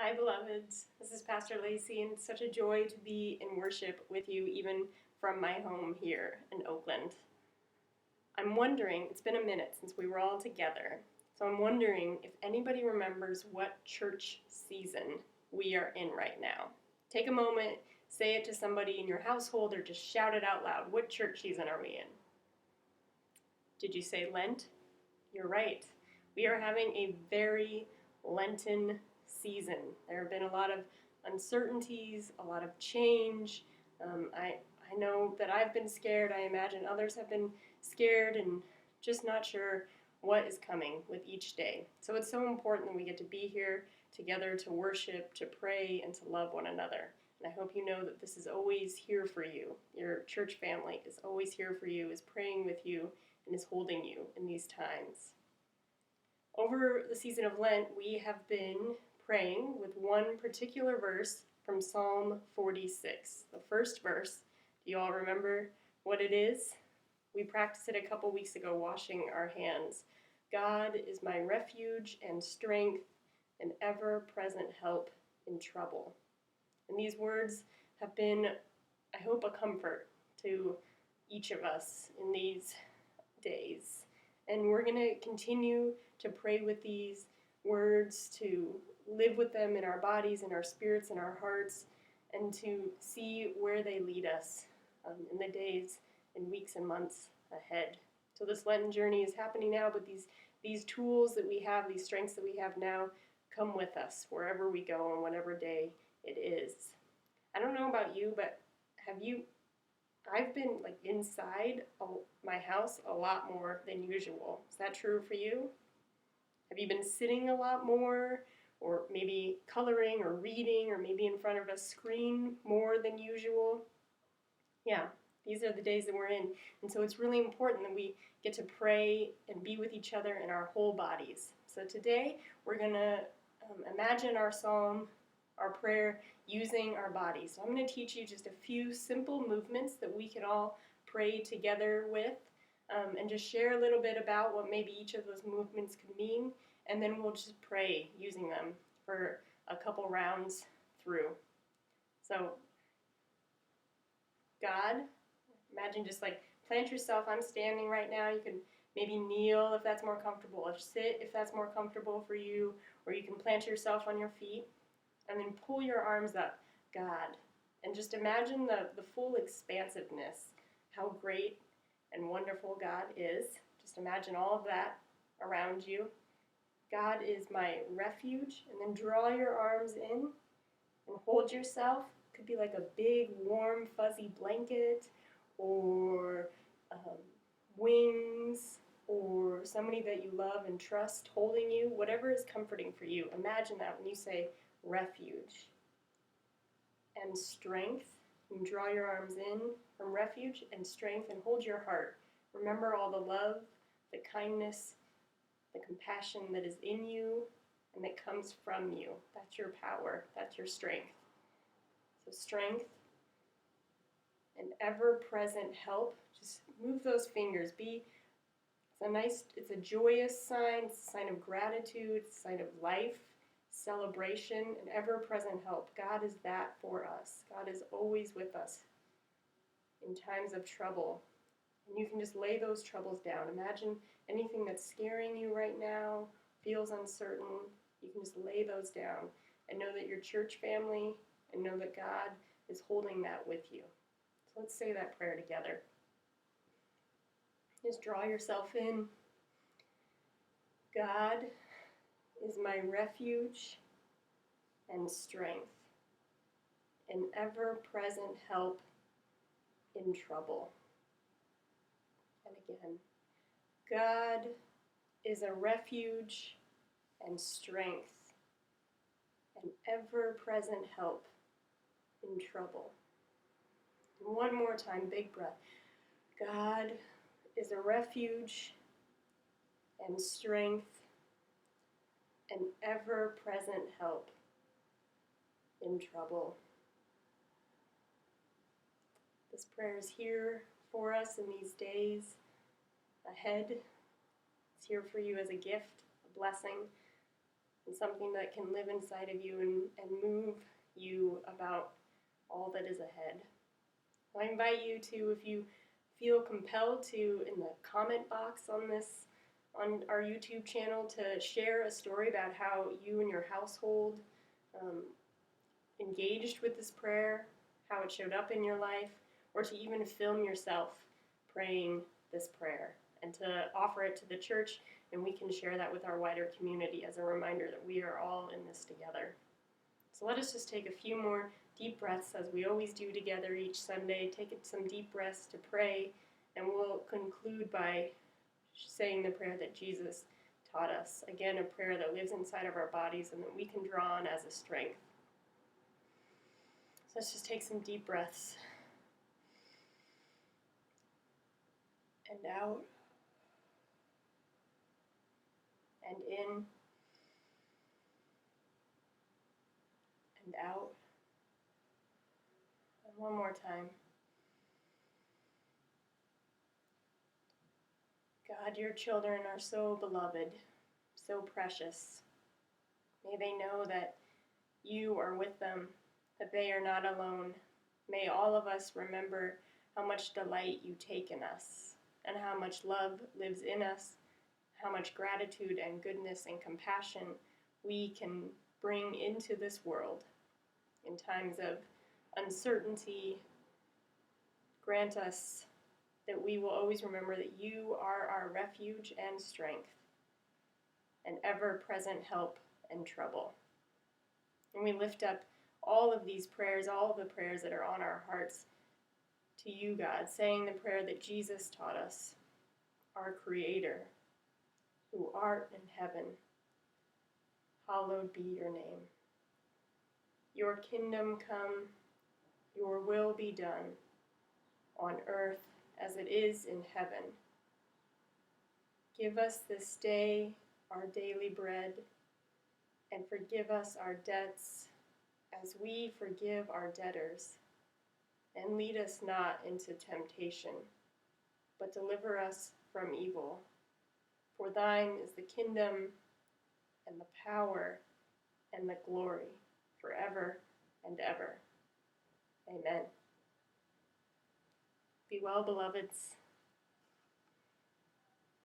Hi, beloveds. This is Pastor Lacey, and it's such a joy to be in worship with you, even from my home here in Oakland. I'm wondering, it's been a minute since we were all together, so I'm wondering if anybody remembers what church season we are in right now. Take a moment, say it to somebody in your household, or just shout it out loud. What church season are we in? Did you say Lent? You're right. We are having a very Lenten season. There have been a lot of uncertainties, a lot of change. I know that I've been scared. I imagine others have been scared and just not sure what is coming with each day. So it's so important that we get to be here together to worship, to pray, and to love one another. And I hope you know that this is always here for you. Your church family is always here for you, is praying with you, and is holding you in these times. Over the season of Lent, we have been praying with one particular verse from Psalm 46. The first verse, do you all remember what it is? We practiced it a couple weeks ago, washing our hands. God is my refuge and strength, an ever-present help in trouble. And these words have been, I hope, a comfort to each of us in these days. And we're going to continue to pray with these words, to live with them in our bodies, in our spirits, in our hearts, and to see where they lead us in the days and weeks and months ahead. So this Lenten journey is happening now, but these tools that we have, these strengths that we have now, come with us wherever we go and whatever day it is. I don't know about you, but I've been inside my house a lot more than usual. Is that true for you? Have you been sitting a lot more, or maybe coloring or reading, or maybe in front of a screen more than usual? Yeah, these are the days that we're in. And so it's really important that we get to pray and be with each other in our whole bodies. So today we're going to imagine our psalm, our prayer, using our bodies. So I'm going to teach you just a few simple movements that we can all pray together with, and just share a little bit about what maybe each of those movements could mean, and then we'll just pray using them for a couple rounds through. So, God, imagine just plant yourself. I'm standing right now. You can maybe kneel if that's more comfortable, or sit if that's more comfortable for you, or you can plant yourself on your feet. And then pull your arms up, God. And just imagine the full expansiveness, how great and wonderful God is. Just imagine all of that around you. God is my refuge. And then draw your arms in and hold yourself. Could be like a big, warm, fuzzy blanket, or wings, or somebody that you love and trust holding you. Whatever is comforting for you. Imagine that when you say refuge and strength. You draw your arms in from refuge and strength, and hold your heart. Remember all the love, the kindness, the compassion that is in you and that comes from you. That's your power. That's your strength. So strength and ever-present help. Just move those fingers. It's a joyous sign. It's a sign of gratitude. It's a sign of life, celebration, and ever-present help. God is that for us. God is always with us in times of trouble. And you can just lay those troubles down. Imagine anything that's scaring you right now, feels uncertain. You can just lay those down and know that your church family, and know that God is holding that with you. So let's say that prayer together. Just draw yourself in. God is my refuge and strength, an ever-present help in trouble. And again, God is a refuge and strength, an ever-present help in trouble. And one more time, big breath. God is a refuge and strength, an ever-present help in trouble. This prayer is here for us in these days ahead. It's here for you as a gift, a blessing, and something that can live inside of you and move you about all that is ahead. I invite you to, if you feel compelled to, in the comment box on our YouTube channel, to share a story about how you and your household engaged with this prayer, how it showed up in your life, or to even film yourself praying this prayer and to offer it to the church, and we can share that with our wider community as a reminder that we are all in this together. So let us just take a few more deep breaths, as we always do together each Sunday. Take some deep breaths to pray, and we'll conclude by saying the prayer that Jesus taught us. Again, a prayer that lives inside of our bodies and that we can draw on as a strength. So let's just take some deep breaths. And out. And in. And out. And one more time. God, your children are so beloved, so precious. May they know that you are with them, that they are not alone. May all of us remember how much delight you take in us, and how much love lives in us, how much gratitude and goodness and compassion we can bring into this world in times of uncertainty. Grant us that we will always remember that you are our refuge and strength, an ever-present help in trouble. And we lift up all of these prayers, all of the prayers that are on our hearts, to you, God, saying the prayer that Jesus taught us, our Creator, who art in heaven, hallowed be your name. Your kingdom come, your will be done, on earth as it is in heaven. Give us this day our daily bread, and forgive us our debts as we forgive our debtors. And lead us not into temptation, but deliver us from evil. For thine is the kingdom, and the power, and the glory, forever and ever. Amen. Be well, beloveds.